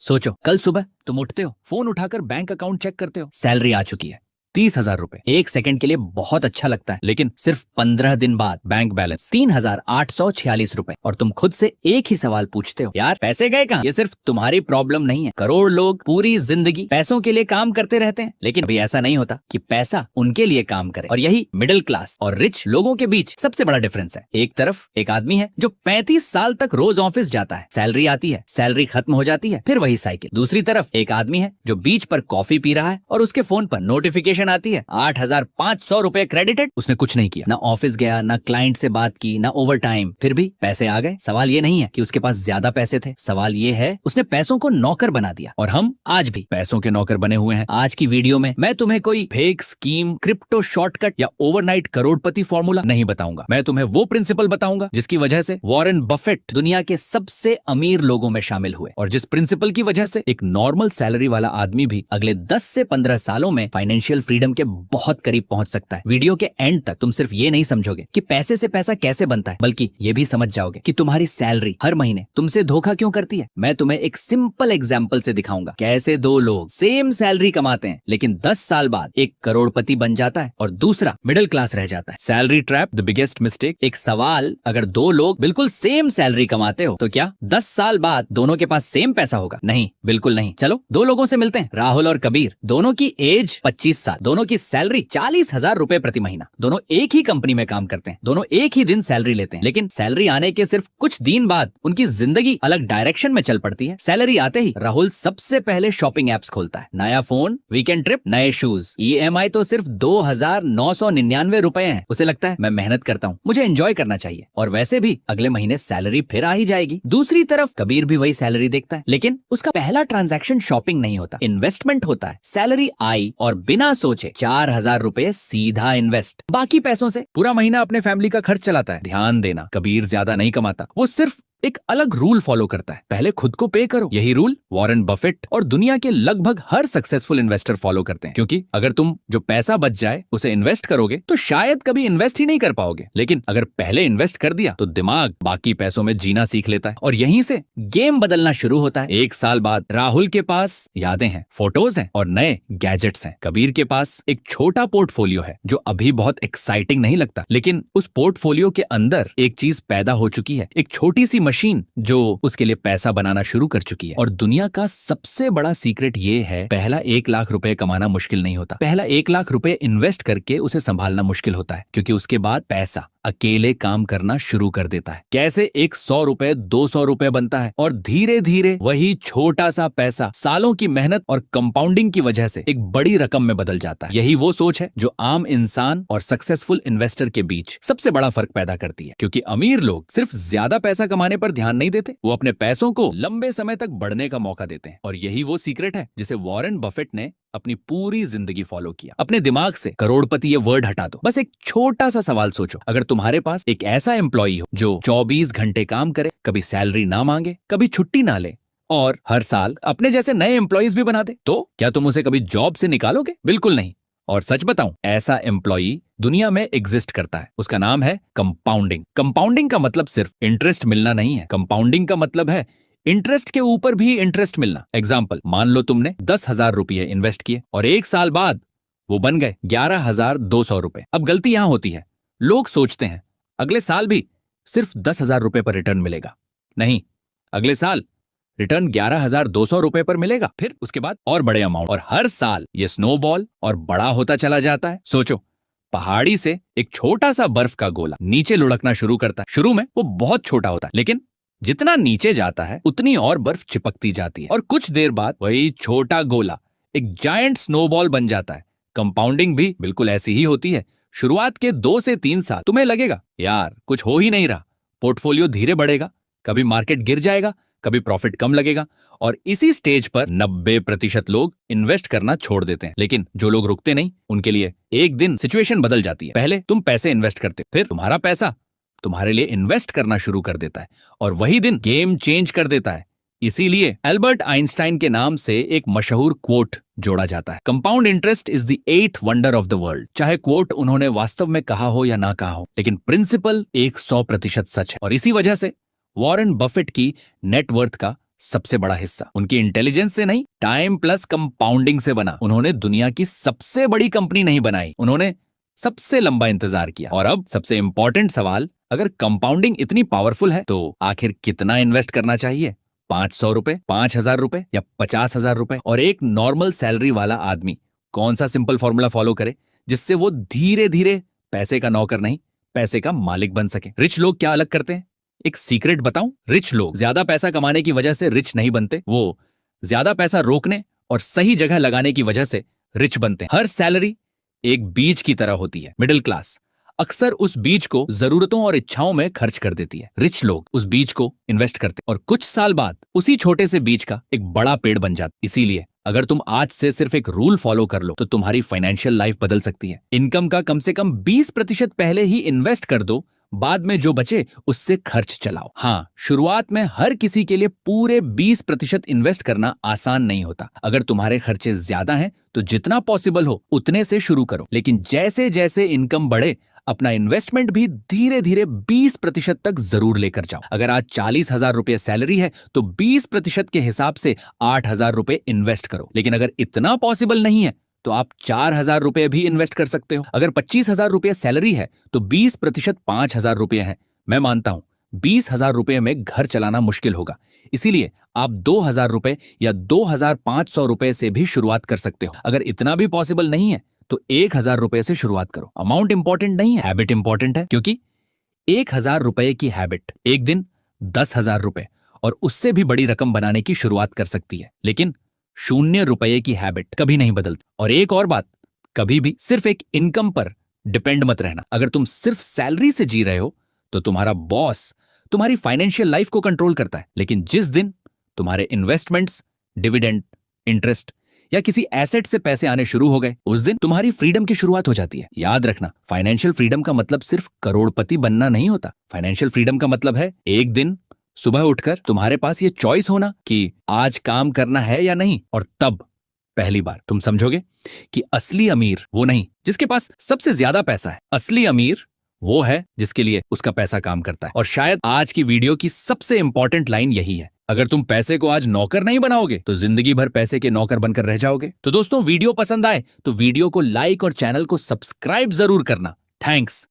सोचो, कल सुबह तुम उठते हो, फोन उठाकर बैंक अकाउंट चेक करते हो, सैलरी आ चुकी है 30,000 रुपए। एक सेकंड के लिए बहुत अच्छा लगता है, लेकिन सिर्फ 15 दिन बाद बैंक बैलेंस 3,846 रुपए। और तुम खुद से एक ही सवाल पूछते हो, यार पैसे गए कहाँ? ये सिर्फ तुम्हारी प्रॉब्लम नहीं है। करोड़ लोग पूरी जिंदगी पैसों के लिए काम करते रहते हैं, लेकिन अभी ऐसा नहीं होता कि पैसा उनके लिए काम करे। और यही मिडिल क्लास और रिच लोगों के बीच सबसे बड़ा डिफरेंस है। एक तरफ एक आदमी है जो 35 साल तक रोज ऑफिस जाता है, सैलरी आती है, सैलरी खत्म हो जाती है, फिर वही साइकिल। दूसरी तरफ एक आदमी है जो बीच पर कॉफी पी रहा है और उसके फोन पर नोटिफिकेशन आती है 8,500 रुपए क्रेडिटेड। उसने कुछ नहीं किया, ना ऑफिस गया, ना क्लाइंट से बात की, ना ओवर टाइम, फिर भी पैसे आ गए। सवाल ये नहीं है कि उसके पास ज्यादा पैसे थे, सवाल ये है उसने पैसों को नौकर बना दिया। और हम आज भी पैसों के नौकर बने हुए हैं। आज की वीडियो में मैं तुम्हें कोई फेक स्कीम, क्रिप्टो शॉर्टकट या ओवरनाइट करोड़पति फॉर्मूला नहीं बताऊंगा। मैं तुम्हें वो प्रिंसिपल बताऊंगा जिसकी वजह से वॉरेन बफेट दुनिया के सबसे अमीर लोगों में शामिल हुए, और जिस प्रिंसिपल की वजह से एक नॉर्मल सैलरी वाला आदमी भी अगले 10 से 15 सालों में फाइनेंशियल फ्रीडम के बहुत करीब पहुंच सकता है। वीडियो के एंड तक तुम सिर्फ ये नहीं समझोगे कि पैसे से पैसा कैसे बनता है, बल्कि ये भी समझ जाओगे कि तुम्हारी सैलरी हर महीने तुमसे धोखा क्यों करती है। मैं तुम्हें एक सिंपल एग्जांपल से दिखाऊंगा कैसे दो लोग सेम सैलरी कमाते हैं, लेकिन 10 साल बाद एक करोड़पति बन जाता है और दूसरा मिडिल क्लास रह जाता है। Salary trap, the biggest mistake. एक सवाल, अगर दो लोग बिल्कुल सेम सैलरी कमाते हो तो क्या 10 साल बाद दोनों के पास सेम पैसा होगा? नहीं, बिल्कुल नहीं। चलो दो लोगों से मिलते हैं, राहुल और कबीर। दोनों की एज 25 साल, दोनों की सैलरी 40,000 रुपए प्रति महीना। दोनों एक ही कंपनी में काम करते हैं, दोनों एक ही दिन सैलरी लेते हैं, लेकिन सैलरी आने के सिर्फ कुछ दिन बाद उनकी जिंदगी अलग डायरेक्शन में चल पड़ती है। सैलरी आते ही राहुल सबसे पहले शॉपिंग एप्स खोलता है, नया फोन, वीकेंड ट्रिप, नए शूज। EMI तो सिर्फ 2,999 रुपए है। उसे लगता है मैं मेहनत करता हूँ, मुझे एंजॉय करना चाहिए, और वैसे भी अगले महीने सैलरी फिर आ ही जाएगी। दूसरी तरफ कबीर भी वही सैलरी देखता है, लेकिन उसका पहला ट्रांजैक्शन शॉपिंग नहीं होता, इन्वेस्टमेंट होता है। सैलरी आई और बिना सोचे 4,000 रुपए सीधा इन्वेस्ट। बाकी पैसों से पूरा महीना अपने फैमिली का खर्च चलाता है। ध्यान देना, कबीर ज्यादा नहीं कमाता, वो सिर्फ एक अलग रूल फॉलो करता है, पहले खुद को पे करो। यही रूल वॉरेन बफेट और दुनिया के लगभग हर सक्सेसफुल इन्वेस्टर फॉलो करते हैं, क्योंकि अगर तुम जो पैसा बच जाए उसे इन्वेस्ट करोगे तो शायद कभी इन्वेस्ट ही नहीं कर पाओगे, लेकिन अगर पहले इन्वेस्ट कर दिया तो दिमाग बाकी पैसों में जीना सीख लेता है, और यहीं से गेम बदलना शुरू होता है। 1 साल बाद राहुल के पास यादें हैं, फोटोज हैं और नए गैजेट्स हैं। कबीर के पास एक छोटा पोर्टफोलियो है जो अभी बहुत एक्साइटिंग नहीं लगता, लेकिन उस पोर्टफोलियो के अंदर एक चीज पैदा हो चुकी है, एक छोटी सी मशीन जो उसके लिए पैसा बनाना शुरू कर चुकी है। और दुनिया का सबसे बड़ा सीक्रेट ये है, पहला 1 लाख रुपए कमाना मुश्किल नहीं होता, पहला 1 लाख रुपए इन्वेस्ट करके उसे संभालना मुश्किल होता है, क्योंकि उसके बाद पैसा अकेले काम करना शुरू कर देता है। कैसे एक 100 रुपए 200 रुपए बनता है, और धीरे धीरे वही छोटा सा पैसा सालों की मेहनत और कंपाउंडिंग की वजह से एक बड़ी रकम में बदल जाता है। यही वो सोच है जो आम इंसान और सक्सेसफुल इन्वेस्टर के बीच सबसे बड़ा फर्क पैदा करती है, क्योंकि अमीर लोग सिर्फ ज्यादा पैसा कमाने पर ध्यान नहीं देते, वो अपने पैसों को लंबे समय तक बढ़ने का मौका देते हैं। और यही वो सीक्रेट है जिसे वॉरेन बफेट ने अपनी पूरी जिंदगी फॉलो किया। अपने दिमाग से करोड़पति ये वर्ड हटा दो, बस एक छोटा सा सवाल सोचो, अगर तुम्हारे पास एक ऐसा एम्प्लॉई हो जो 24 घंटे काम करे, कभी सैलरी ना मांगे, कभी छुट्टी ना ले, और हर साल अपने जैसे नए एम्प्लॉइज भी बना दे, तो क्या तुम उसे कभी जॉब से निकालोगे? बिल्कुल नहीं। और सच बताऊं, ऐसा एम्प्लॉई दुनिया में एग्जिस्ट करता है, उसका नाम है कंपाउंडिंग। कंपाउंडिंग का मतलब सिर्फ इंटरेस्ट मिलना नहीं है, कंपाउंडिंग का मतलब है इंटरेस्ट के ऊपर भी इंटरेस्ट मिलना। एग्जाम्पल, मान लो तुमने 10,000 रुपये इन्वेस्ट किए और 1 साल बाद वो बन गए 11,200 रुपए। अब गलती यहां होती है, लोग सोचते हैं अगले साल भी सिर्फ 10,000 रुपए पर रिटर्न मिलेगा। नहीं, अगले साल रिटर्न 11,200 रुपए पर मिलेगा, फिर उसके बाद और बड़े अमाउंट, और हर साल ये स्नोबॉल और बड़ा होता चला जाता है। सोचो, पहाड़ी से एक छोटा सा बर्फ का गोला नीचे लुढ़कना शुरू करता है। शुरू में वो बहुत छोटा होता है, लेकिन जितना नीचे जाता है उतनी और बर्फ चिपकती जाती है, और कुछ देर बाद वही छोटा गोला एक जायंट स्नोबॉल बन जाता है। कंपाउंडिंग भी बिल्कुल ऐसी ही होती है। शुरुआत के 2 से 3 साल तुम्हें लगेगा यार कुछ हो ही नहीं रहा, पोर्टफोलियो धीरे बढ़ेगा, कभी मार्केट गिर जाएगा, कभी प्रॉफिट कम लगेगा, और इसी स्टेज पर 90% लोग इन्वेस्ट करना छोड़ देते हैं। लेकिन जो लोग रुकते नहीं, उनके लिए एक दिन सिचुएशन बदल जाती है। पहले तुम पैसे इन्वेस्ट करते, फिर तुम्हारा पैसा तुम्हारे लिए इन्वेस्ट करना शुरू कर देता है, और वही दिन गेम चेंज कर देता है। इसीलिए एल्बर्ट आइंस्टाइन के नाम से एक मशहूर कोट जोड़ा जाता है, compound interest is the 8th wonder of the world. चाहे कोट उन्होंने वास्तव में कहा हो या ना कहा हो, लेकिन प्रिंसिपल 100% सच है। और इसी वजह से वॉरेन बफेट की नेटवर्थ का सबसे बड़ा हिस्सा उनकी इंटेलिजेंस से नहीं, टाइम प्लस कंपाउंडिंग से बना। उन्होंने दुनिया की सबसे बड़ी कंपनी नहीं बनाई, उन्होंने सबसे लंबा इंतजार किया। और अब सबसे इंपॉर्टेंट सवाल, अगर कंपाउंडिंग इतनी पावरफुल है तो आखिर कितना इन्वेस्ट करना चाहिए? 500 रुपए, 5,000 रुपए या 50,000 रुपए? और एक नॉर्मल सैलरी वाला आदमी कौन सा सिंपल फॉर्मूला फॉलो करे जिससे वो धीरे धीरे पैसे का नौकर नहीं, पैसे का मालिक बन सके? रिच लोग क्या अलग करते हैं? एक सीक्रेट बताऊं? रिच लोग ज्यादा पैसा कमाने की वजह से रिच नहीं बनते, वो ज्यादा पैसा रोकने और सही जगह लगाने की वजह से रिच बनते हैं। हर सैलरी एक बीज की तरह होती है। मिडिल क्लास अक्सर उस बीज को जरूरतों और इच्छाओं में खर्च कर देती है। रिच लोग उस बीज को इन्वेस्ट करते और कुछ साल बाद उसी छोटे से बीज का एक बड़ा पेड़ बन जाता। इसीलिए अगर तुम आज से सिर्फ एक रूल फॉलो कर लो तो तुम्हारी फाइनेंशियल लाइफ बदल सकती है। इनकम का कम से कम 20% पहले ही इन्वेस्ट कर दो, बाद में जो बचे उससे खर्च चलाओ। हाँ, शुरुआत में हर किसी के लिए पूरे 20% इन्वेस्ट करना आसान नहीं होता। अगर तुम्हारे खर्चे ज्यादा हैं तो जितना पॉसिबल हो उतने से शुरू करो, लेकिन जैसे जैसे इनकम बढ़े अपना इन्वेस्टमेंट भी धीरे धीरे 20% तक जरूर लेकर जाओ। अगर आज 40,000 रुपये सैलरी है तो 20% के हिसाब से 8,000 रुपये इन्वेस्ट करो। लेकिन अगर इतना पॉसिबल नहीं है तो आप 4,000 रुपये भी इन्वेस्ट कर सकते हो। अगर 25,000 रुपये सैलरी है तो 20% 5,000 रुपये है। मैं मानता हूं 20,000 रुपये में घर चलाना मुश्किल होगा, इसीलिए आप 2,000 रुपये या 2,500 रुपये से भी शुरुआत कर सकते हो। अगर इतना भी पॉसिबल नहीं है तो 1,000 रुपये से शुरुआत करो। अमाउंट इंपॉर्टेंट नहीं है, हैबिट इंपॉर्टेंट है, क्योंकि 1,000 रुपये की हैबिट एक दिन 10,000 रुपये और उससे भी बड़ी रकम बनाने की शुरुआत कर सकती है। लेकिन 0 रुपये की हैबिट कभी नहीं बदलती। और एक और बात, कभी भी सिर्फ एक इनकम पर डिपेंड मत रहना। अगर तुम सिर्फ सैलरी से जी रहे हो तो तुम्हारा बॉस तुम्हारी फाइनेंशियल लाइफ को कंट्रोल करता है। लेकिन जिस दिन तुम्हारे इन्वेस्टमेंट्स, डिविडेंड, इंटरेस्ट या किसी एसेट से पैसे आने शुरू हो गए, उस दिन तुम्हारी फ्रीडम की शुरुआत हो जाती है। याद रखना, फाइनेंशियल फ्रीडम का मतलब सिर्फ करोड़पति बनना नहीं होता। फाइनेंशियल फ्रीडम का मतलब है एक दिन सुबह उठकर तुम्हारे पास ये चॉइस होना कि आज काम करना है या नहीं। और तब पहली बार तुम समझोगे कि असली अमीर वो नहीं जिसके पास सबसे ज्यादा पैसा है, असली अमीर वो है जिसके लिए उसका पैसा काम करता है। और शायद आज की वीडियो की सबसे इंपॉर्टेंट लाइन यही है, अगर तुम पैसे को आज नौकर नहीं बनाओगे तो जिंदगी भर पैसे के नौकर बनकर रह जाओगे। तो दोस्तों, वीडियो पसंद आए तो वीडियो को लाइक और चैनल को सब्सक्राइब जरूर करना। थैंक्स।